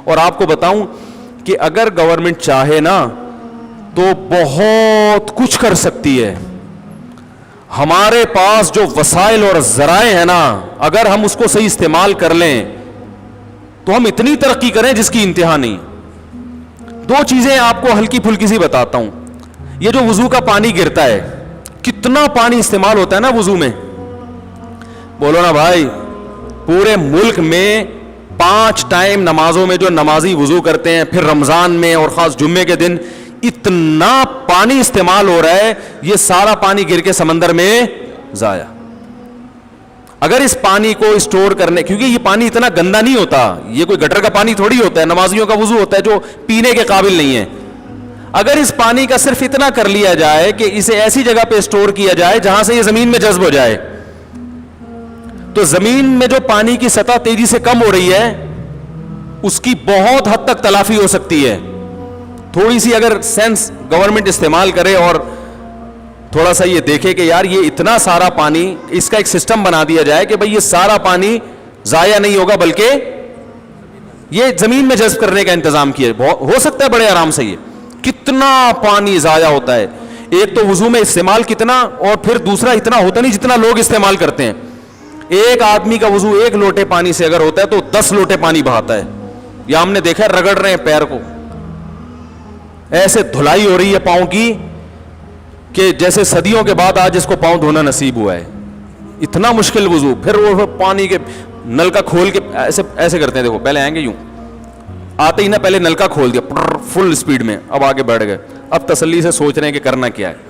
اور آپ کو بتاؤں کہ اگر گورنمنٹ چاہے نا تو بہت کچھ کر سکتی ہے. ہمارے پاس جو وسائل اور ذرائع ہیں نا, اگر ہم اس کو صحیح استعمال کر لیں تو ہم اتنی ترقی کریں جس کی انتہا نہیں. دو چیزیں آپ کو ہلکی پھلکی سی بتاتا ہوں. یہ جو وضو کا پانی گرتا ہے, کتنا پانی استعمال ہوتا ہے نا وضو میں, بولو نا بھائی. پورے ملک میں 5 ٹائم نمازوں میں جو نمازی وضو کرتے ہیں, پھر رمضان میں اور خاص جمعے کے دن اتنا پانی استعمال ہو رہا ہے, یہ سارا پانی گر کے سمندر میں ضائع. اگر اس پانی کو اسٹور کرنے, کیونکہ یہ پانی اتنا گندا نہیں ہوتا, یہ کوئی گٹر کا پانی تھوڑی ہوتا ہے, نمازیوں کا وضو ہوتا ہے جو پینے کے قابل نہیں ہے. اگر اس پانی کا صرف اتنا کر لیا جائے کہ اسے ایسی جگہ پہ اسٹور کیا جائے جہاں سے یہ زمین میں جذب ہو جائے, تو زمین میں جو پانی کی سطح تیزی سے کم ہو رہی ہے اس کی بہت حد تک تلافی ہو سکتی ہے. تھوڑی سی اگر سینس گورنمنٹ استعمال کرے اور تھوڑا سا یہ دیکھے کہ یار یہ اتنا سارا پانی, اس کا ایک سسٹم بنا دیا جائے کہ بھئی یہ سارا پانی ضائع نہیں ہوگا بلکہ یہ زمین میں جذب کرنے کا انتظام کیا, ہو سکتا ہے بڑے آرام سے. یہ کتنا پانی ضائع ہوتا ہے, ایک تو وضو میں استعمال کتنا, اور پھر دوسرا اتنا ہوتا نہیں جتنا لوگ استعمال کرتے ہیں. ایک آدمی کا وضو 1 لوٹے پانی سے اگر ہوتا ہے تو 10 لوٹے پانی بہاتا ہے. یا ہم نے دیکھا ہے رگڑ رہے ہیں پیر کو, ایسے دھلائی ہو رہی ہے پاؤں کی کہ جیسے صدیوں کے بعد آج اس کو پاؤں دھونا نصیب ہوا ہے. اتنا مشکل وضو. پھر وہ پانی کے نل کا کھول کے ایسے کرتے ہیں, دیکھو پہلے آئیں گے یوں, آتے ہی نا پہلے نل کا کھول دیا فل اسپیڈ میں, اب آگے بڑھ گئے, اب تسلی سے سوچ رہے ہیں کہ کرنا کیا ہے.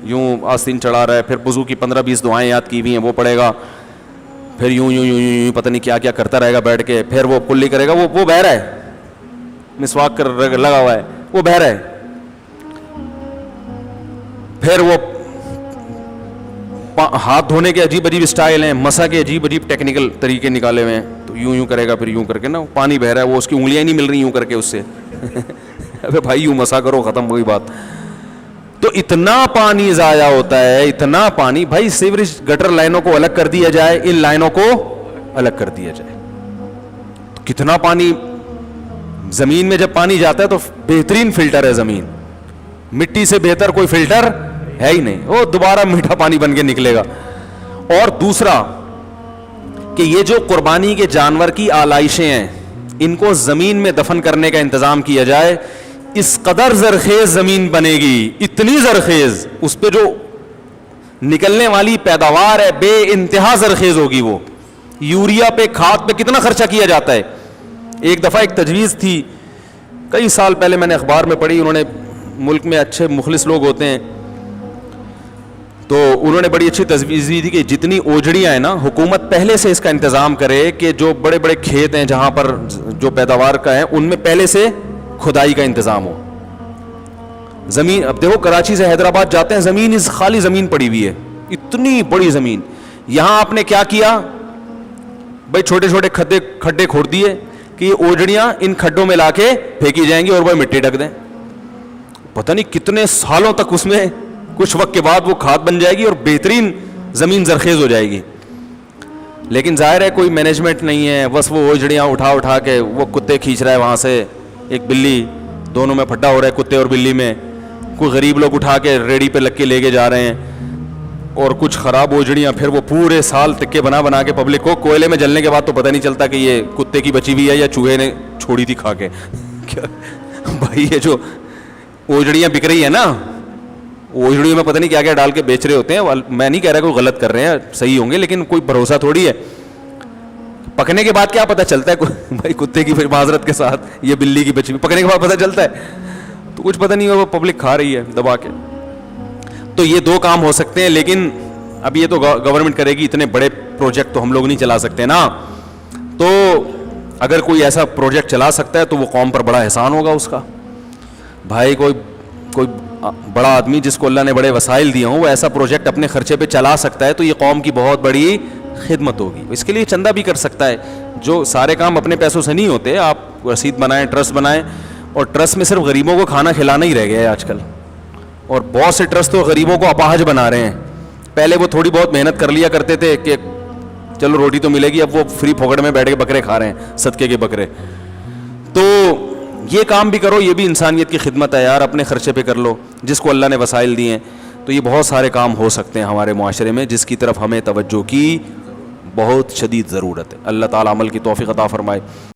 یوں آستین چڑھا رہا ہے, پھر وضو کی 15-20 دعائیں یاد کی ہوئی ہیں وہ پڑھے گا, پھر یوں یوں یوں یوں پتہ نہیں کیا کیا کرتا رہے گا بیٹھ کے, پھر وہ کلی کرے گا, وہ بہہ رہا ہے, مسواک کر لگا ہوا ہے, وہ بہہ رہا ہے. پھر وہ ہاتھ دھونے کے عجیب عجیب اسٹائل ہیں, مسا کے عجیب عجیب ٹیکنیکل طریقے نکالے ہوئے ہیں, تو یوں یوں کرے گا, پھر یوں کر کے نا پانی بہہ رہا ہے, وہ اس کی انگلیاں ہی نہیں مل رہی یوں کر کے اس سے. ابے بھائی یوں مسا کرو, ختم ہوئی بات. تو اتنا پانی ضائع ہوتا ہے, اتنا پانی. بھائی سیوریج گٹر لائنوں کو الگ کر دیا جائے, ان لائنوں کو الگ کر دیا جائے, تو کتنا پانی زمین میں جب پانی جاتا ہے تو بہترین فلٹر ہے زمین, مٹی سے بہتر کوئی فلٹر ہے ہی نہیں, وہ دوبارہ میٹھا پانی بن کے نکلے گا. اور دوسرا کہ یہ جو قربانی کے جانور کی آلائشیں ہیں ان کو زمین میں دفن کرنے کا انتظام کیا جائے. اس قدر زرخیز زمین بنے گی, اتنی زرخیز, اس پہ جو نکلنے والی پیداوار ہے بے انتہا زرخیز ہوگی. وہ یوریا پہ, کھاد پہ کتنا خرچہ کیا جاتا ہے. ایک دفعہ ایک تجویز تھی, کئی سال پہلے میں نے اخبار میں پڑھی, انہوں نے, ملک میں اچھے مخلص لوگ ہوتے ہیں, تو انہوں نے بڑی اچھی تجویز دی کہ جتنی اوجڑیاں ہیں نا, حکومت پہلے سے اس کا انتظام کرے کہ جو بڑے بڑے کھیت ہیں جہاں پر جو پیداوار کا ہے ان میں پہلے سے کھدائی کا انتظام ہو. زمین, اب دیکھو کراچی سے حیدرآباد جاتے ہیں, زمین خالی زمین پڑی ہوئی ہے, اتنی بڑی زمین. یہاں آپ نے کیا کیا بھائی, چھوٹے چھوٹے کھڈے کھود دیے کہ یہ اوجڑیاں ان کھڈوں میں لا کے پھینکی جائیں گی اور وہ مٹی ڈھک دیں. پتہ نہیں کتنے سالوں تک اس میں, کچھ وقت کے بعد وہ کھاد بن جائے گی اور بہترین زمین زرخیز ہو جائے گی. لیکن ظاہر ہے کوئی مینجمنٹ نہیں ہے, بس وہ اوجڑیاں اٹھا کے وہ کتے کھینچ رہا ہے وہاں سے, ایک بلی, دونوں میں پھڈا ہو رہا ہے کتے اور بلی میں. کوئی غریب لوگ اٹھا کے ریڑی پہ لگ کے لے کے جا رہے ہیں, اور کچھ خراب اوجڑیاں پھر وہ پورے سال تکے بنا کے پبلک کو کوئلے میں جلنے کے بعد تو پتہ نہیں چلتا کہ یہ کتے کی بچی ہوئی ہے یا چوہے نے چھوڑی تھی کھا کے. بھائی یہ جو اوجڑیاں بک رہی ہیں نا, اوجڑیوں میں پتہ نہیں کیا کیا ڈال کے بیچ رہے ہوتے ہیں. میں نہیں کہہ رہا کوئی غلط کر رہے ہیں, صحیح ہوں گے, لیکن کوئی بھروسہ تھوڑی ہے. پکنے کے بعد کیا پتہ چلتا ہے بھائی کتے کی معذرت کے ساتھ یہ بلی کی بچی, پکنے کے بعد پتہ چلتا ہے, تو کچھ پتہ نہیں, وہ پبلک کھا رہی ہے دبا کے. تو یہ 2 کام ہو سکتے ہیں, لیکن اب یہ تو گورنمنٹ کرے گی, اتنے بڑے پروجیکٹ تو ہم لوگ نہیں چلا سکتے نا. تو اگر کوئی ایسا پروجیکٹ چلا سکتا ہے تو وہ قوم پر بڑا احسان ہوگا اس کا. بھائی کوئی بڑا آدمی جس کو اللہ نے بڑے وسائل دیے ہوں وہ ایسا پروجیکٹ اپنے خرچے پہ چلا سکتا ہے تو یہ قوم کی بہت بڑی خدمت ہوگی. اس کے لیے چندہ بھی کر سکتا ہے, جو سارے کام اپنے پیسوں سے نہیں ہوتے. آپ رسید بنائیں, ٹرسٹ بنائیں, اور ٹرسٹ میں صرف غریبوں کو کھانا کھلانا ہی رہ گیا ہے آج کل, اور بہت سے ٹرسٹ تو غریبوں کو اپاہج بنا رہے ہیں. پہلے وہ تھوڑی بہت محنت کر لیا کرتے تھے کہ چلو روٹی تو ملے گی, اب وہ فری پھوکٹ میں بیٹھ کے بکرے کھا رہے ہیں, صدقے کے بکرے. تو یہ کام بھی کرو, یہ بھی انسانیت کی خدمت ہے یار, اپنے خرچے پہ کر لو جس کو اللہ نے وسائل دیے ہیں. تو یہ بہت سارے کام ہو سکتے ہیں ہمارے معاشرے میں جس کی طرف ہمیں توجہ کی بہت شدید ضرورت ہے. اللہ تعالیٰ عمل کی توفیق عطا فرمائے.